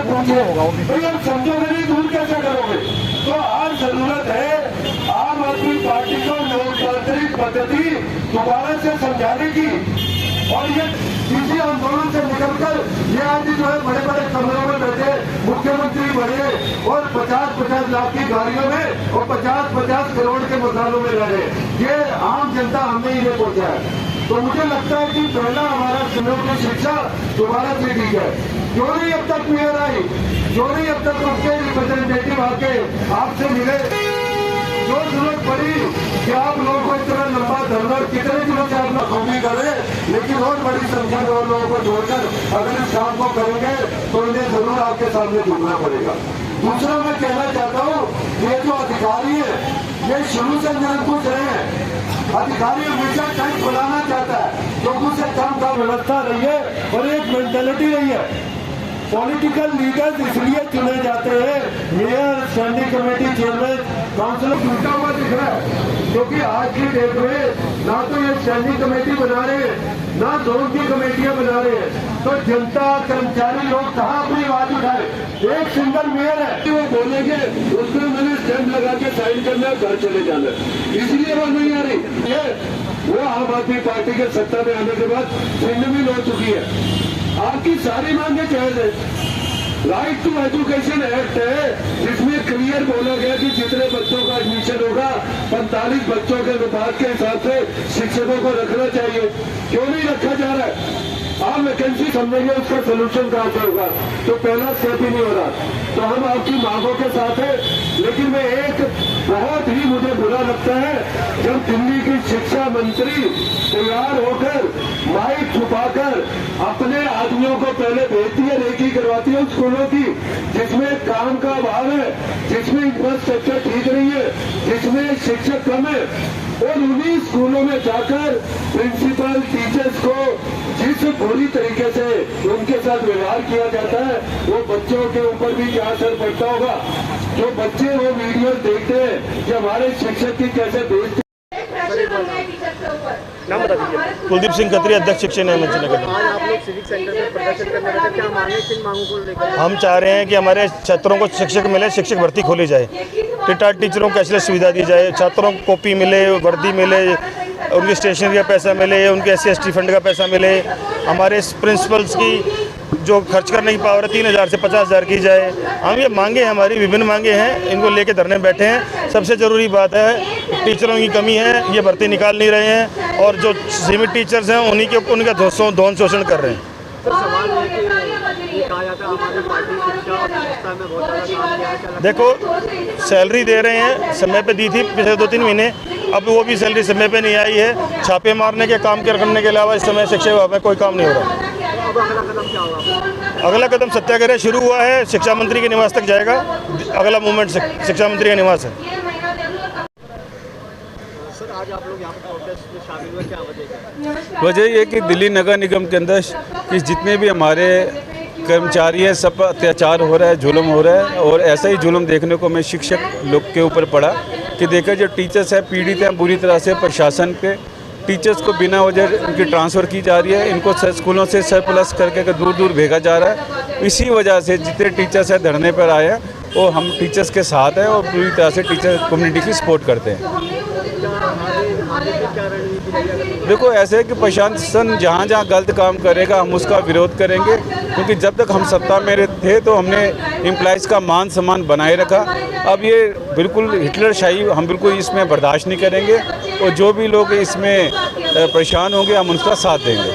पूछे भाई हम समझोगे नहीं दूर कैसे करोगे। तो आज जरूरत है आम आदमी पार्टी को लोकतांत्रिक पद्धति दोबारा से समझाने की, और ये किसी आंदोलन से निकलकर ये आज जो है बड़े बड़े कमरों में बैठे मुख्यमंत्री बने और 50-50 लाख की गाड़ियों में और 50-50 करोड़ के मकानों में रह रहे, ये आम जनता हमें ही नहीं पहुंचा है। तो मुझे लगता है कि पहला हमारा सुनो की शिक्षा दोबारा से ठीक है। क्यों नहीं अब तक मेयर आई, क्यों नहीं अब तक उसके रिप्रेजेंटेटिव आके आपसे मिले। जो जरूरत पड़ी कि आप लोगों को इतना लंबा धरना कितने दिनों से आप लोग कमी करें, लेकिन और बड़ी संख्या में और लोगों को जोड़कर अगर इस काम को करेंगे तो इन्हें जरूर आपके सामने झुकना पड़ेगा। दूसरा मैं कहना चाहता हूँ ये जो अधिकारी है ये शुरू से निरंकुश रहे हैं। अधिकारी हमेशा टाइम खुलाना चाहता है, लोगों से काम का व्यवस्था रही है और एक मेंटेलिटी रही है। पॉलिटिकल लीडर्स इसलिए चुने जाते हैं, mayor, standing committee chairman, councillor टूटा हुआ दिख रहा है, क्योंकि आज की डेट में ना तो ये स्टैंडिंग कमेटी बना रहे हैं ना जोन की कमेटियां बना रहे हैं। तो जनता कर्मचारी लोग कहाँ अपनी आवाज उठाए। एक सिंगल मेयर है वो बोलेंगे उसमें मैंने स्टैंप लगा के साइन करना घर चले जाना, इसलिए वो नहीं आ रही। ये वो आम आदमी पार्टी के सत्ता में आने के बाद छिन्न भी हो चुकी है। आपकी सारी मांगे जायज है। राइट टू एजुकेशन एक्ट है जिसमें क्लियर बोला गया कि जितने बच्चों का एडमिशन होगा 45 बच्चों के अनुपात के हिसाब से शिक्षकों को रखना चाहिए। क्यों नहीं रखा जा रहा है। आप वैकेंसी समझेंगे उसका सोल्यूशन कहां से होगा, तो पहला स्टेप ही नहीं हो रहा। तो हम आपकी मांगों के साथ है, लेकिन मैं एक बहुत ही मुझे बुरा लगता है जब दिल्ली की शिक्षा मंत्री तैयार होकर माइक छुपाकर अपने आदमियों को पहले भेजती है, रेकी करवाती है स्कूलों की जिसमें काम का अभाव है, जिसमें इंफ्रास्ट्रक्चर ठीक नहीं है, जिसमें शिक्षक कम है, और उन्हीं स्कूलों में जाकर प्रिंसिपल टीचर्स को जिस बुरी तरीके से उनके साथ व्यवहार किया जाता है वो बच्चों के ऊपर भी क्या असर पड़ता होगा। जो बच्चे वो वीडियो देखते हैं कि हमारे शिक्षक की कैसे बेइज्जती। नाम बता दीजिए। कुलदीप सिंह खत्री, अध्यक्ष शिक्षा न्याय मंच नगर। आज आप लोग सिविक सेंटर में प्रदर्शन करने वाले, क्या मांगे, किन मांगों को लेकर? हम चाह रहे हैं कि हमारे छात्रों को शिक्षक मिले, शिक्षक भर्ती खोली जाए, रिटायर्ड टीचरों को कैशलेस सुविधा दी जाए, छात्रों को कॉपी मिले, वर्दी मिले, उनकी स्टेशनरी का पैसा मिले, उनके SC/ST फंड का पैसा मिले, हमारे प्रिंसिपल्स की जो खर्च करने की पावर है 3,000 से 50,000 की जाए। हम ये मांगे हैं, हमारी विभिन्न मांगे हैं, इनको लेके धरने बैठे हैं। सबसे ज़रूरी बात है टीचरों की कमी है, ये भर्ती निकाल नहीं रहे हैं और जो सीमित टीचर्स हैं उन्हीं के उनका धौन शोषण कर रहे हैं। देखो सैलरी दे रहे हैं, समय पे दी थी पिछले 2-3 महीने, अब वो भी सैलरी समय पे नहीं आई है। छापे मारने के काम करने के अलावा इस समय शिक्षा विभाग में कोई काम नहीं हो रहा। अगला कदम सत्याग्रह शुरू हुआ है, शिक्षा मंत्री के निवास तक जाएगा। अगला मूवमेंट शिक्षा मंत्री का निवास है। सर आज आप लोग यहाँ पर प्रोटेस्ट में शामिल हुए, क्या वजह है? वजह ये कि दिल्ली नगर निगम के अंदर कि जितने भी हमारे कर्मचारी हैं सब पर अत्याचार हो रहा है, जुल्म हो रहा है। और ऐसा ही जुल्म देखने को मैं शिक्षक लोग के ऊपर पड़ा कि देखा जो टीचर्स हैं पीड़ित हैं बुरी तरह से। प्रशासन के टीचर्स को बिना वजह इनकी ट्रांसफ़र की जा रही है, इनको स्कूलों से सरप्लस करके दूर दूर भेजा जा रहा है। इसी वजह से जितने टीचर्स हैं धरने पर आए हैं वो हम टीचर्स के साथ हैं और पूरी तरह से टीचर कम्युनिटी की सपोर्ट करते हैं। देखो ऐसे है कि प्रशासन जहाँ जहाँ गलत काम करेगा हम उसका विरोध करेंगे, क्योंकि जब तक हम सत्ता में थे तो हमने एम्प्लॉइज़ का मान सम्मान बनाए रखा। अब ये बिल्कुल हिटलरशाही हम बिल्कुल इसमें बर्दाश्त नहीं करेंगे और जो भी लोग इसमें परेशान होंगे हम उनका साथ देंगे।